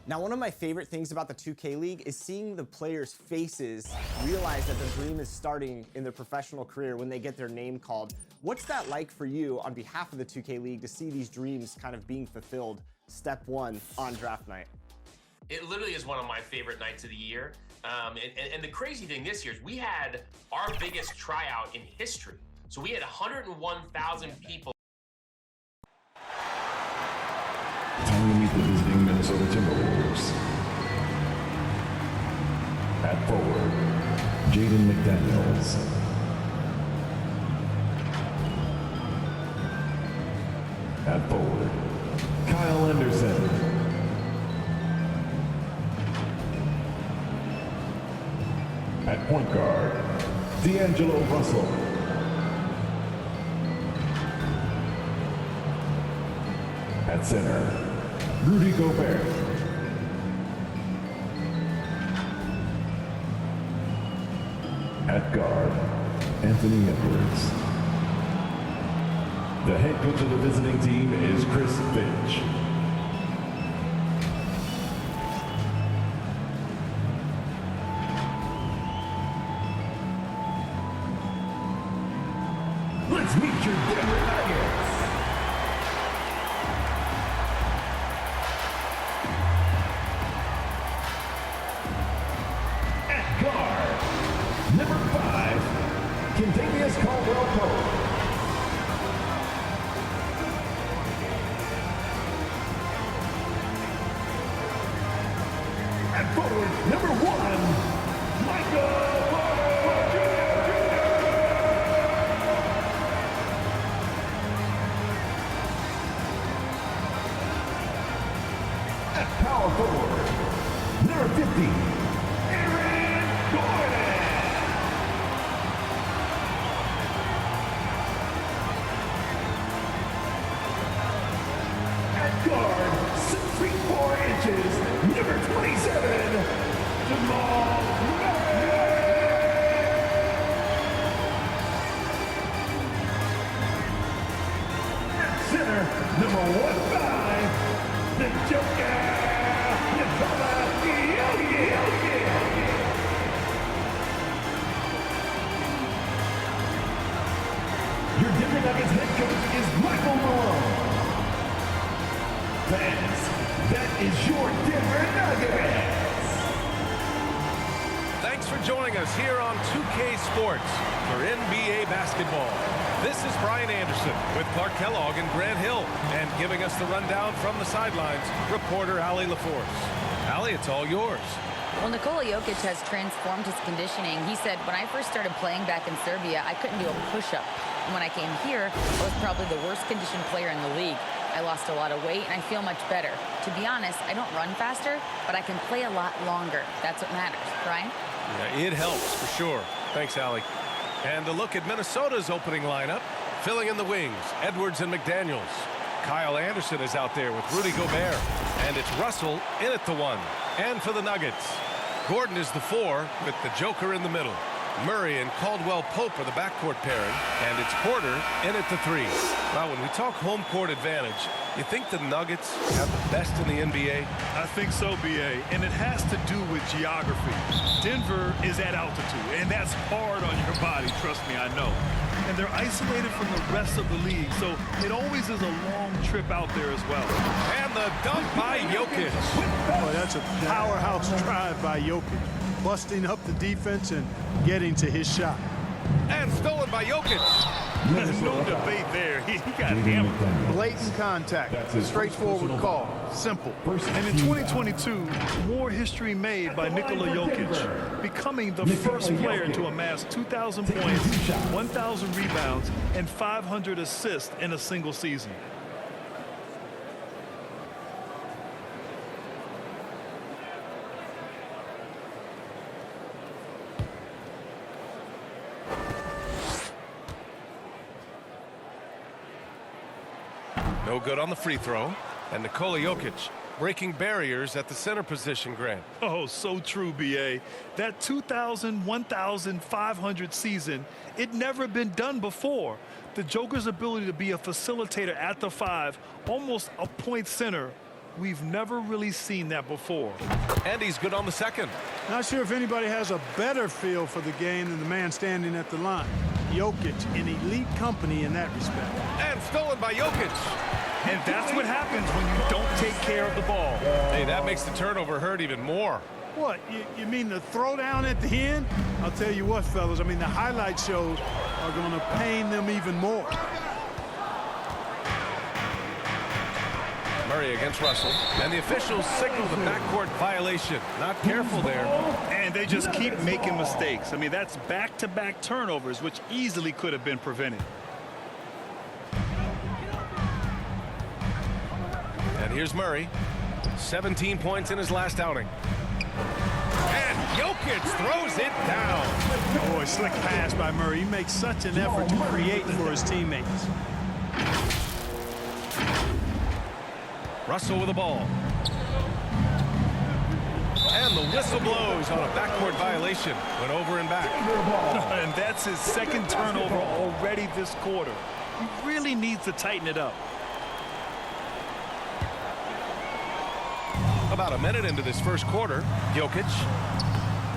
Now, one of my favorite things about the 2K League is seeing the players' faces realize that the dream is starting in their professional career when they get their name called. What's that like for you on behalf of the 2K League to see these dreams kind of being fulfilled step one on draft night? It literally is one of my favorite nights of the year. And the crazy thing this year is we had our biggest tryout in history. So we had 101,000 people. Time to meet the visiting Minnesota Timberwolves. At forward, Jaden McDaniels. At forward, Kyle Anderson. At point guard, D'Angelo Russell. At center, Rudy Gobert. At guard, Anthony Edwards. The head coach of the visiting team is Chris Finch. Let's meet your Denver Nuggets. At guard, number 5, Kentavious Caldwell-Pope. At forward, number 1, Michael Porter Jr. At power forward, number 50, Aaron Gordon. At guard, 6 feet 4 inches, number 27, Jamal Murray. At center, number 15, the Joker, Nikola Jokic. Your Denver Nuggets head coach is Michael Malone. Fans, that is your Denver Nuggets. Thanks for joining us here on 2K Sports for NBA basketball. This is Brian Anderson with Clark Kellogg and Grant Hill, and giving us the rundown from the sidelines, reporter Allie LaForce. Allie, it's all yours. Well, Nikola Jokic has transformed his conditioning. He said, when I first started playing back in Serbia, I couldn't do a push-up. And when I came here, I was probably the worst conditioned player in the league. I lost a lot of weight, and I feel much better. To be honest, I don't run faster, but I can play a lot longer. That's what matters. Brian? Yeah, it helps for sure. Thanks, Allie. And a look at Minnesota's opening lineup. Filling in the wings, Edwards and McDaniels. Kyle Anderson is out there with Rudy Gobert. And it's Russell in at the 1. And for the Nuggets, Gordon is the 4 with the Joker in the middle. Murray and Caldwell-Pope are the backcourt pairing, and it's Porter in at the 3. Now, when we talk home court advantage, you think the Nuggets have the best in the NBA? I think so, B.A., and it has to do with geography. Denver is at altitude, and that's hard on your body, trust me, I know. And they're isolated from the rest of the league, so it always is a long trip out there as well. And the dunk by Jokic. Oh, that's a powerhouse drive by Jokic, busting up the defense and getting to his shot. And stolen by Jokic. No debate there. He got hammered. Blatant contact. Straightforward call. Simple. And in 2022, more history made by Nikola Jokic, becoming the first player to amass 2,000 points, 1,000 rebounds, and 500 assists in a single season. No good on the free throw. And Nikola Jokic breaking barriers at the center position, Grant. Oh, so true, B.A. That 2,000, 1,500 season, it never been done before. The Joker's ability to be a facilitator at the 5, almost a point center, We've never really seen that before. And he's good on the second. Not sure if anybody has a better feel for the game than the man standing at the line. Jokic in elite company in that respect. And stolen by Jokic. And that's what happens when you don't take care of the ball. Hey, that makes the turnover hurt even more. What, you mean the throwdown at the end? I'll tell you what, fellas, I mean, the highlight shows are going to pain them even more. Murray against Russell. And the officials signal the backcourt violation. Not careful there. And they just keep making mistakes. I mean, that's back-to-back turnovers, which easily could have been prevented. And here's Murray. 17 points in his last outing. And Jokic throws it down. Boy, slick pass by Murray. He makes such an effort to create for his teammates. Russell with the ball. And the whistle blows on a backcourt violation. Went over and back. And that's his second turnover already this quarter. He really needs to tighten it up. About a minute into this first quarter, Jokic.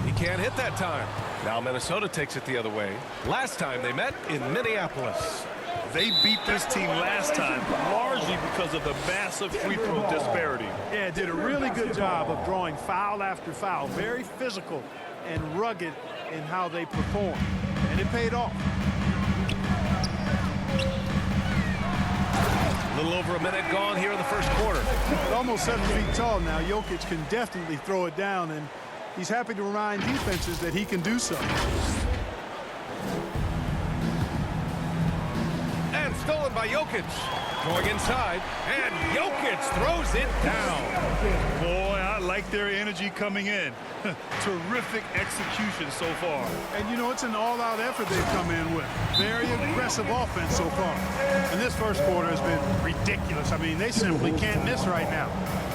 He can't hit that time. Now Minnesota takes it the other way. Last time they met in Minneapolis. They beat this team last time largely because of the massive free throw disparity. Yeah, did a really good job of drawing foul after foul. Very physical and rugged in how they perform. And it paid off. A little over a minute gone here in the first quarter. At almost 7 feet tall now, Jokic can definitely throw it down, and he's happy to remind defenses that he can do so. And stolen by Jokic. Going inside, and Jokic throws it down. Boy, I like their energy coming in. Terrific execution so far. And, you know, it's an all-out effort they've come in with. Very aggressive offense so far. And this first quarter has been ridiculous. I mean, they simply can't miss right now.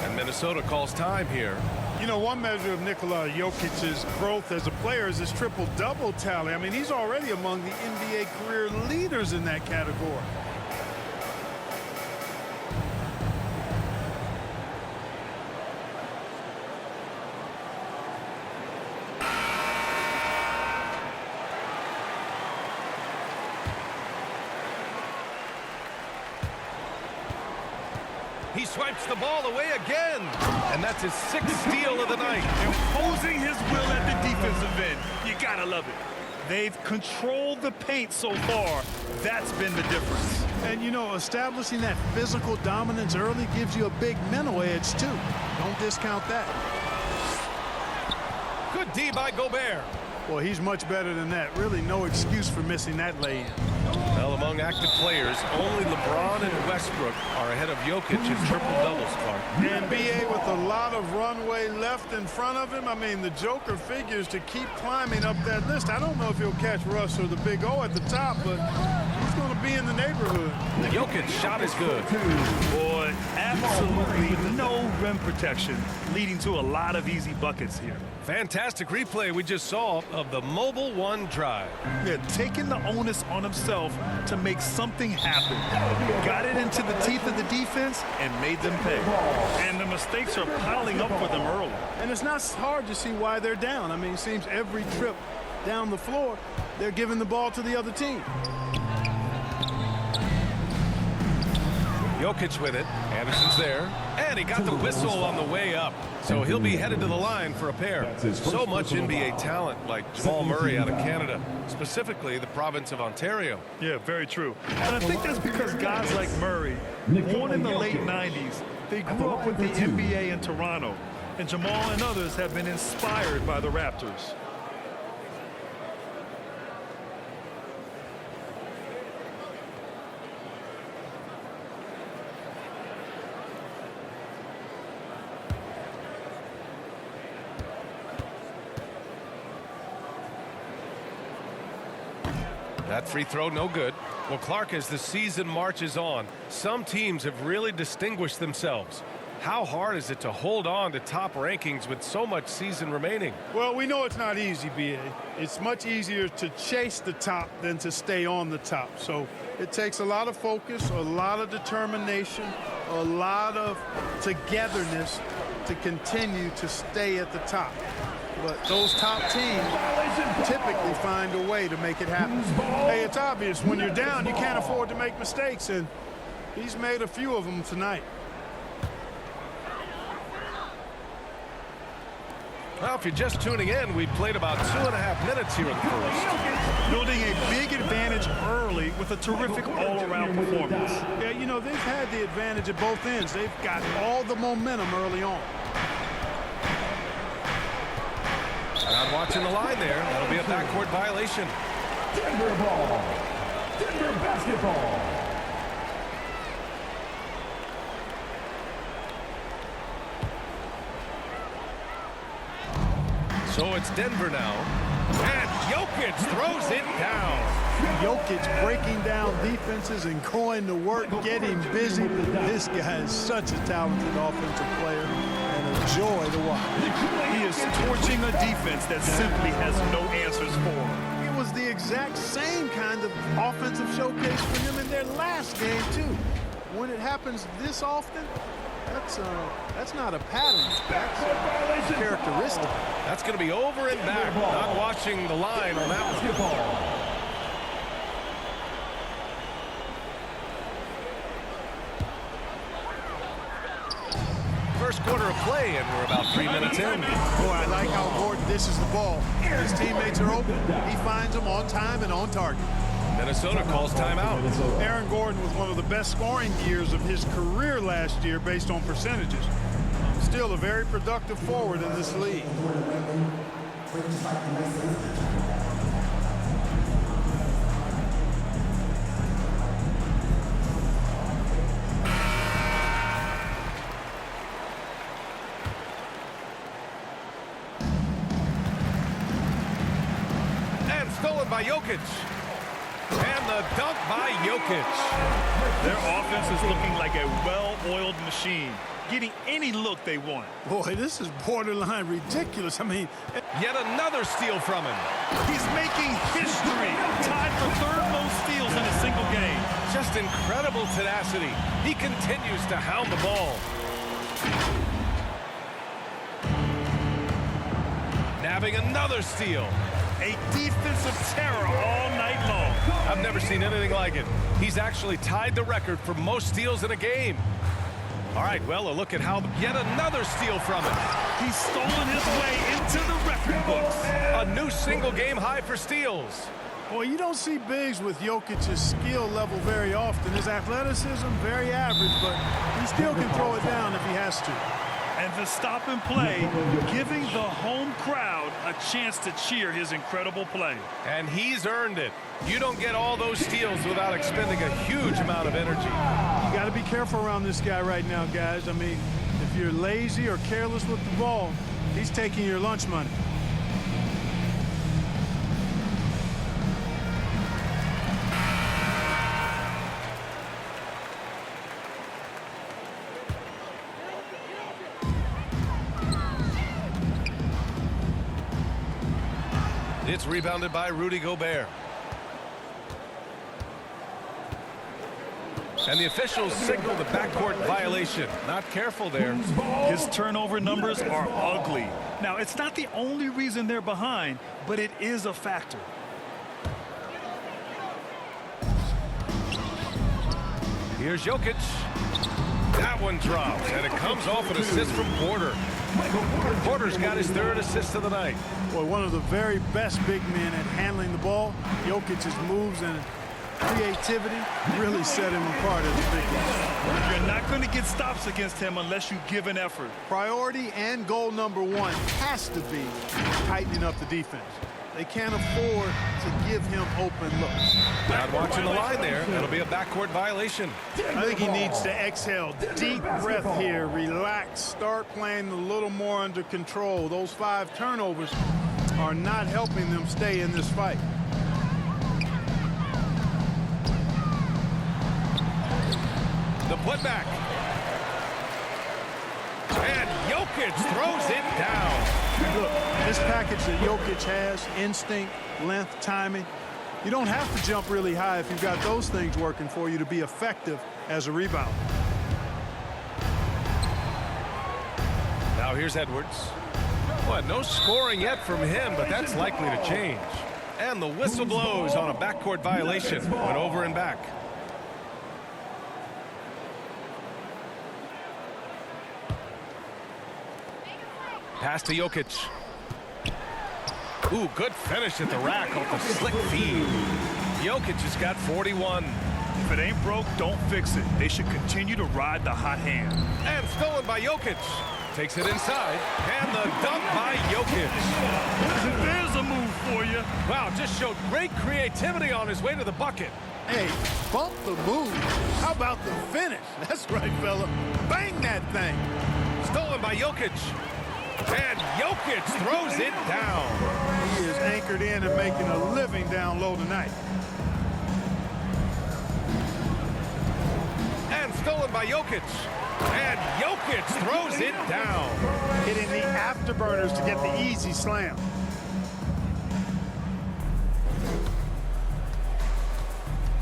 And Minnesota calls time here. You know, one measure of Nikola Jokic's growth as a player is his triple-double tally. I mean, he's already among the NBA career leaders in that category. He swipes the ball away again. And that's his 6th steal of the night. Imposing his will at the defensive end. You gotta love it. They've controlled the paint so far. That's been the difference. And, you know, establishing that physical dominance early gives you a big mental edge, too. Don't discount that. Good D by Gobert. Well, he's much better than that. Really no excuse for missing that lay-in. Well, among active players, only LeBron and Westbrook are ahead of Jokic in triple-doubles, Clark. NBA with a lot of runway left in front of him. I mean, the Joker figures to keep climbing up that list. I don't know if he'll catch Russ or the Big O at the top, but he's going to be in the neighborhood. Jokic shot is good. Boy, absolutely no rim protection, leading to a lot of easy buckets here. Fantastic replay we just saw of the Mobile One drive. They're taking the onus on himself to make something happen. Got it into the teeth of the defense and made them pay. And the mistakes are piling up for them early. And it's not hard to see why they're down. I mean, it seems every trip down the floor, they're giving the ball to the other team. Jokic with it. Anderson's there. And he got the whistle on the way up. So he'll be headed to the line for a pair. So much NBA talent like Jamal Murray out of Canada, specifically the province of Ontario. Yeah, very true. And I think that's because guys like Murray, born in the late 90s, they grew up with the NBA in Toronto. And Jamal and others have been inspired by the Raptors. That free throw, no good. Well, Clark, as the season marches on, some teams have really distinguished themselves. How hard is it to hold on to top rankings with so much season remaining? Well, we know it's not easy, B.A. It's much easier to chase the top than to stay on the top. So it takes a lot of focus, a lot of determination, a lot of togetherness to continue to stay at the top. But those top teams typically find a way to make it happen. Hey, it's obvious when you're down, you can't afford to make mistakes, and he's made a few of them tonight. Well, if you're just tuning in, we played about 2.5 minutes here in the first. Building a big advantage early with a terrific all-around performance. Yeah, you know, they've had the advantage at both ends. They've got all the momentum early on. Not watching the line there. That'll be a backcourt violation. Denver ball. Denver basketball. So it's Denver now. And Jokic throws it down. Jokic breaking down defenses and going to work, getting busy. This guy is such a talented offensive player and a joy to watch. He is torching a defense that simply has no answers for him. It was the exact same kind of offensive showcase for them in their last game, too. When it happens this often, that's not a pattern. That's characteristic. That's going to be over and back. Not watching the line on that one. First quarter of play, and we're about 3 minutes in. Boy, I like how Gordon dishes the ball. His teammates are open. He finds them on time and on target. Minnesota calls timeout. Aaron Gordon was one of the best scoring years of his career last year based on percentages. Still a very productive forward in this league. And stolen by Jokic. And the dunk by Jokic. Their offense is looking like a well-oiled machine, getting any look they want. Boy, this is borderline ridiculous. I mean, Yet another steal from him. He's making history, tied for third most steals in a single game. Just incredible tenacity. He continues to hound the ball. Nabbing another steal. A defensive terror all night long. I've never seen anything like it. He's actually tied the record for most steals in a game. All right, well, a look at how yet another steal from him. He's stolen his way into the record books. A new single-game high for steals. boy, you don't see bigs with Jokic's skill level very often. His athleticism, very average, but he still can throw it down if he has to. And the stop and play, giving the home crowd a chance to cheer his incredible play. And he's earned it. You don't get all those steals without expending a huge amount of energy. You got to be careful around this guy right now, guys. I mean, if you're lazy or careless with the ball, he's taking your lunch money. It's rebounded by Rudy Gobert. And the officials signal the backcourt violation. Not careful there. His turnover numbers are ugly. Now, it's not the only reason they're behind, but it is a factor. Here's Jokic. That one drops, and it comes off an assist from Porter. Porter's got his third assist of the night. Boy, one of the very best big men at handling the ball. Jokic's moves and creativity really set him apart as a big guy. You're not going to get stops against him unless you give an effort. Priority and goal number one has to be tightening up the defense. They can't afford to give him open looks. Not watching the line there. That'll be a backcourt violation. I think he needs to exhale. Deep breath here. Relax. Start playing a little more under control. Those 5 turnovers are not helping them stay in this fight. The putback. And Jokic throws it down. Look, this package that Jokic has, instinct, length, timing, you don't have to jump really high if you've got those things working for you to be effective as a rebounder. here's Edwards. Well, no scoring yet from him, but that's likely to change. And the whistle blows on a backcourt violation. Went over and back. Pass to Jokic. Ooh, good finish at the rack off the slick feed. Jokic has got 41. If it ain't broke, don't fix it. They should continue to ride the hot hand. And stolen by Jokic. Takes it inside. And the dunk by Jokic. There's a move for you. Wow, just showed great creativity on his way to the bucket. Hey, bump the move. How about the finish? That's right, fella. Bang that thing. Stolen by Jokic. And Jokic throws it down. He is anchored in and making a living down low tonight. And stolen by Jokic. And Jokic throws it down. Hitting the afterburners to get the easy slam.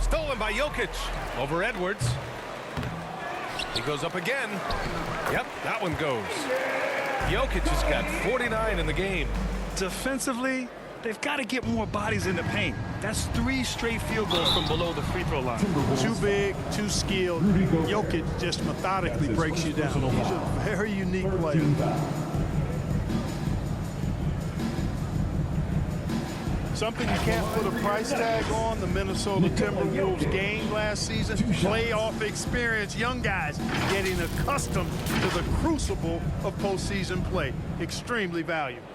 Stolen by Jokic. Over Edwards. He goes up again. Yep, that one goes. Jokic has got 49 in the game. Defensively, they've got to get more bodies in the paint. That's 3 straight field goals from below the free throw line. Too big, too skilled. Jokic just methodically breaks you down. He's a very unique player. Something you can't put a price tag on, the Minnesota Timberwolves game last season. Playoff experience, young guys getting accustomed to the crucible of postseason play. Extremely valuable.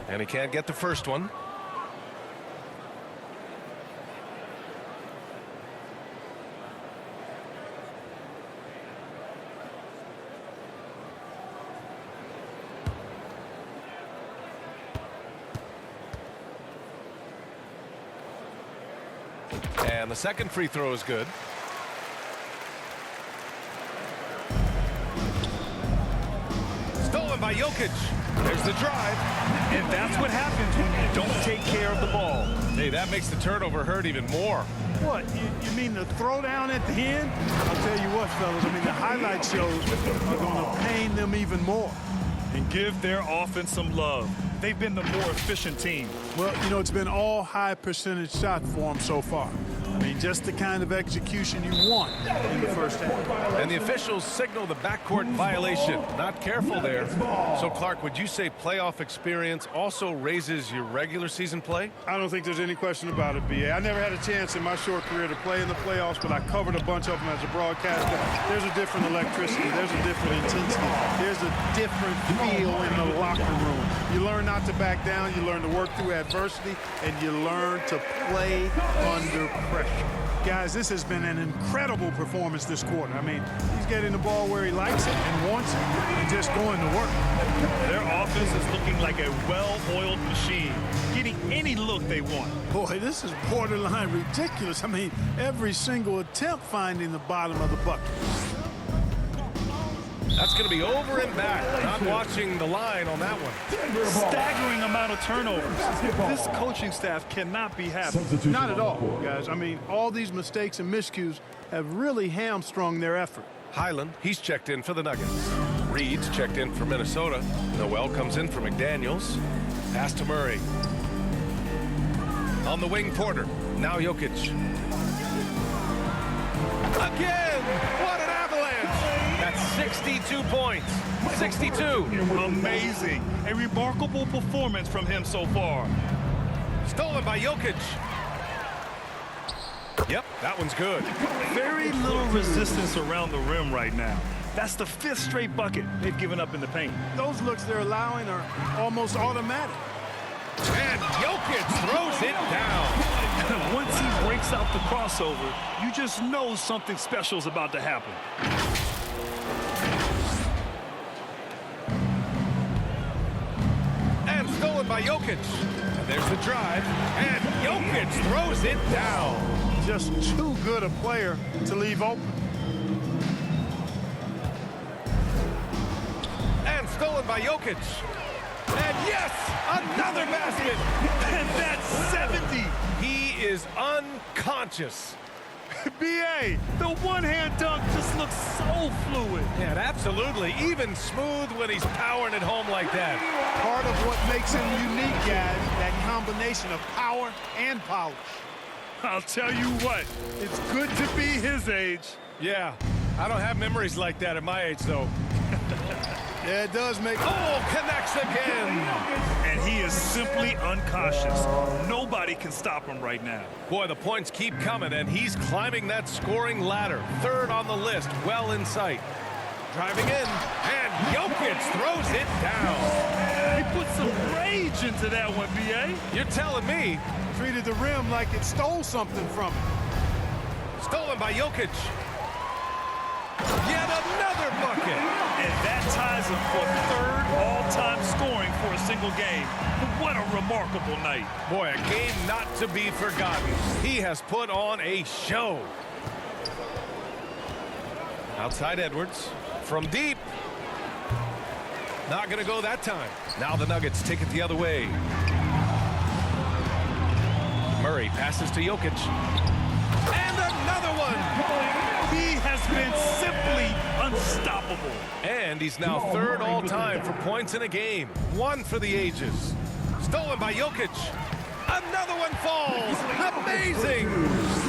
And he can't get the first one. And the second free throw is good. Stolen by Jokic. There's the drive. And that's what happens when you don't take care of the ball. Hey, that makes the turnover hurt even more. What, you mean the throwdown at the end? I'll tell you what, fellas, I mean, the highlight shows are going to pain them even more. And give their offense some love. They've been the more efficient team. Well, you know, it's been all high percentage shot for them so far. I mean, just the kind of execution you want in the first half. And the officials signal the backcourt violation. Not careful there. So, Clark, would you say playoff experience also raises your regular season play? I don't think there's any question about it, B.A. I never had a chance in my short career to play in the playoffs, but I covered a bunch of them as a broadcaster. There's a different electricity. There's a different intensity. There's a different feel in the locker room. You learn not to back down. You learn to work through adversity, and you learn to play under pressure. Guys, this has been an incredible performance this quarter. I mean, he's getting the ball where he likes it and wants it and just going to work. Their offense is looking like a well-oiled machine, getting any look they want. Boy, this is borderline ridiculous. I mean, every single attempt finding the bottom of the bucket. That's going to be over and back. Not watching the line on that one. Staggering amount of turnovers. This coaching staff cannot be happy. Not at all, guys. I mean, all these mistakes and miscues have really hamstrung their effort. Highland, he's checked in for the Nuggets. Reed's checked in for Minnesota. Noel comes in for McDaniels. Pass to Murray. On the wing, Porter. Now Jokic. Again! What an avalanche! That's 62 points. 62. Amazing. A remarkable performance from him so far. Stolen by Jokic. Yep, that one's good. Very little resistance around the rim right now. That's the 5th straight bucket they've given up in the paint. Those looks they're allowing are almost automatic. And Jokic throws it down. Once he breaks out the crossover, you just know something special is about to happen. And stolen by Jokic. And there's the drive. And Jokic throws it down. Just too good a player to leave open. And stolen by Jokic. And yes, another basket. And that's 70. He is unconscious. B.A., the one-hand dunk just looks so fluid. Yeah, absolutely. Even smooth when he's powering it home like that. Part of what makes him unique, guys, that combination of power and polish. I'll tell you what, it's good to be his age. Yeah, I don't have memories like that at my age, though. Yeah, it does make... Oh, connects again. And he is simply uncautious. Nobody can stop him right now. Boy, the points keep coming, and he's climbing that scoring ladder. Third on the list, well in sight. Driving in, and Jokic throws it down. He put some rage into that one, B.A. You're telling me. Treated the rim like it stole something from him. Stolen by Jokic. Yet another bucket. And that ties him for third all-time scoring for a single game. What a remarkable night. Boy, a game not to be forgotten. He has put on a show. Outside Edwards. From deep. Not going to go that time. Now the Nuggets take it the other way. Murray passes to Jokic. And another one. He has been simply unstoppable. And he's now third all-time for points in a game. One for the ages. Stolen by Jokic. Another one falls. Amazing.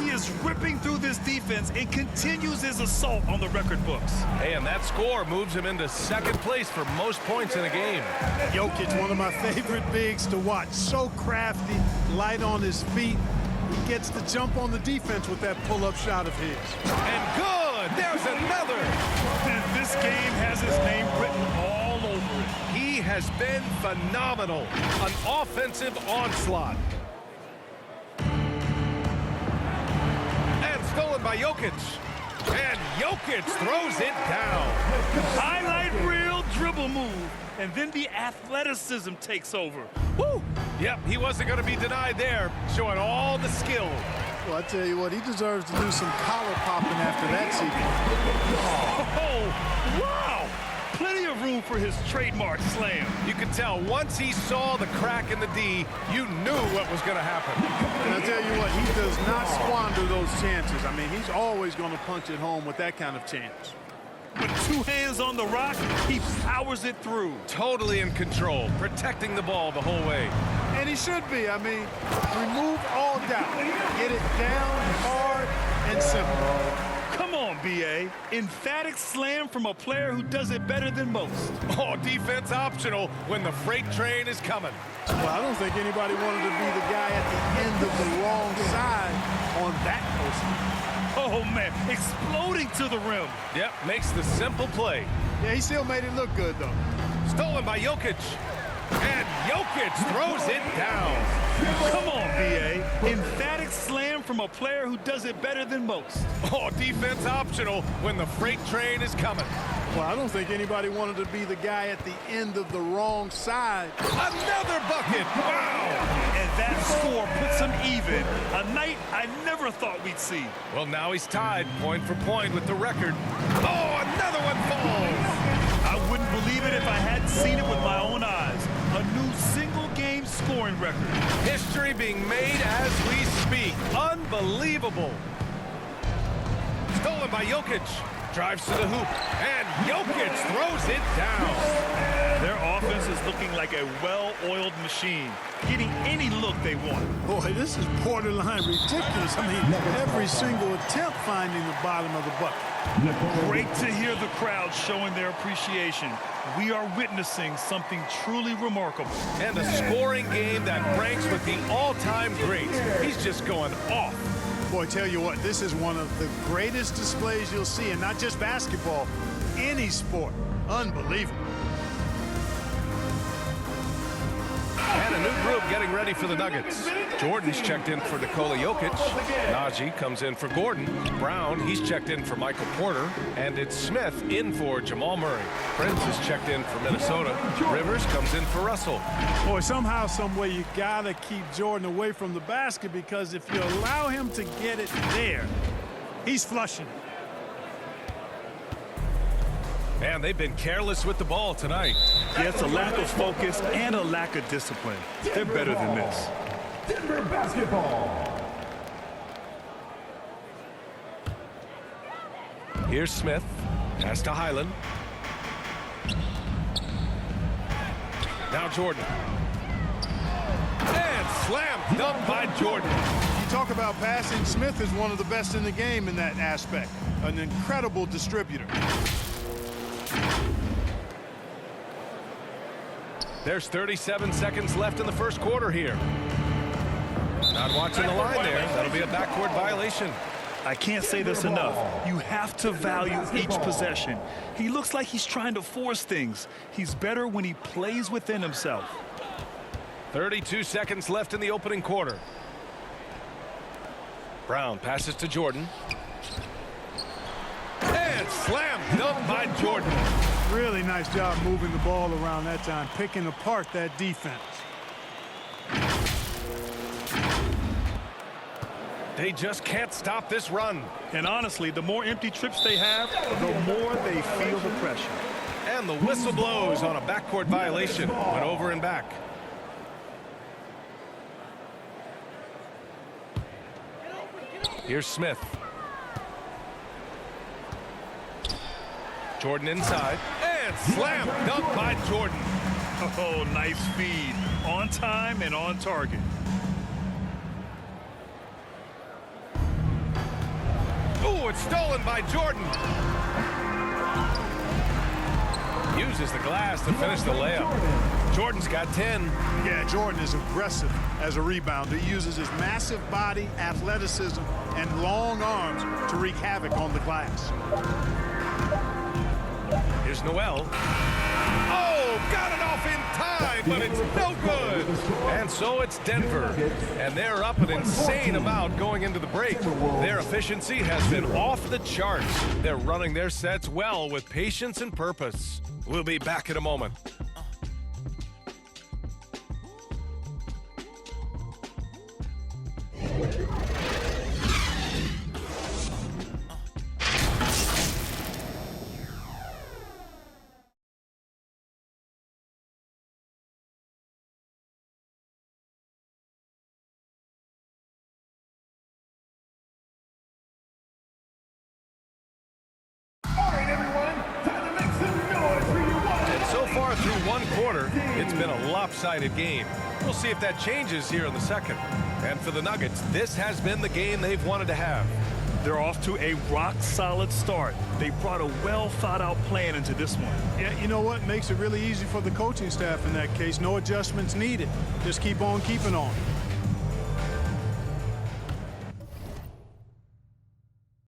He is ripping through this defense and continues his assault on the record books. And that score moves him into second place for most points in a game. Jokic, one of my favorite bigs to watch. So crafty, light on his feet. He gets the jump on the defense with that pull-up shot of his. And good. There's another. And this game has his name written all over it. He has been phenomenal. An offensive onslaught. And stolen by Jokic. And Jokic throws it down. Highlight reel dribble move. And then the athleticism takes over. Woo! Yep, he wasn't going to be denied there. Showing all the skill. Well, I tell you what, he deserves to do some collar popping after that sequence. Oh, wow! Plenty of room for his trademark slam. You could tell once he saw the crack in the D, you knew what was going to happen. And I tell you what, he does not squander those chances. I mean, he's always going to punch it home with that kind of chance. With two hands on the rock, he powers it through. Totally in control, protecting the ball the whole way. And he should be. I mean, remove all doubt. Get it down, hard, and simple. Come on, B.A. Emphatic slam from a player who does it better than most. Oh, defense optional when the freight train is coming. Well, I don't think anybody wanted to be the guy at the end of the wrong side on that poster. Oh, man, exploding to the rim. Yep, makes the simple play. Yeah, he still made it look good, though. Stolen by Jokic. And Jokic throws it down. Come on, B.A. Emphatic slam from a player who does it better than most. Oh, defense optional when the freight train is coming. Well, I don't think anybody wanted to be the guy at the end of the wrong side. Another bucket. Wow. And that score puts him even. A night I never thought we'd see. Well, now he's tied point for point with the record. Oh, another one falls. I wouldn't believe it if I hadn't seen it with my own eyes. A new single-game scoring record. History being made as we speak. Unbelievable. Stolen by Jokic. Drives to the hoop. And Jokic throws it down. Their offense is looking like a well-oiled machine, getting any look they want. Boy, this is borderline ridiculous. I mean, every single attempt finding the bottom of the bucket. Great to hear the crowd showing their appreciation. We are witnessing something truly remarkable. And a scoring game that ranks with the all-time greats. He's just going off. Boy, tell you what, this is one of the greatest displays you'll see, and not just basketball, any sport. Unbelievable. And a new group getting ready for the Nuggets. Jordan's checked in for Nikola Jokic. Najee comes in for Gordon. Brown, he's checked in for Michael Porter. And it's Smith in for Jamal Murray. Prince is checked in for Minnesota. Rivers comes in for Russell. Boy, somehow, some way, you gotta keep Jordan away from the basket, because if you allow him to get it there, he's flushing it. And they've been careless with the ball tonight. Yeah, it's a lack of focus and a lack of discipline. They're better than this. Denver basketball. Here's Smith. Pass to Highland. Now Jordan. And slam dunk by Jordan. You talk about passing, Smith is one of the best in the game in that aspect. An incredible distributor. There's 37 seconds left in the first quarter here. Not watching the line there. That'll be a backcourt violation. I can't say this enough. You have to value each possession. He looks like he's trying to force things. He's better when he plays within himself. 32 seconds left in the opening quarter. Brown passes to Jordan. And slam dunk by Jordan. Really nice job moving the ball around that time, picking apart that defense. They just can't stop this run. And honestly, the more empty trips they have, the more they feel the pressure. And the whistle blows on a backcourt violation. Went over and back. Here's Smith. Jordan inside. And slam dunk by Jordan. Oh, nice feed. On time and on target. Oh, it's stolen by Jordan. Uses the glass to finish the layup. Jordan's got 10. Yeah, Jordan is aggressive as a rebounder. He uses his massive body, athleticism, and long arms to wreak havoc on the glass. Here's Noel. Oh, got it off in time, but it's no good. And so it's Denver, and they're up an insane amount going into the break. Their efficiency has been off the charts. They're running their sets well with patience and purpose. We'll be back in a moment. So far through one quarter, it's been a lopsided game. We'll see if that changes here in the second. And for the Nuggets, this has been the game they've wanted to have. They're off to a rock-solid start. They brought a well-thought-out plan into this one. Yeah, you know what? Makes it really easy for the coaching staff in that case. No adjustments needed. Just keep on keeping on.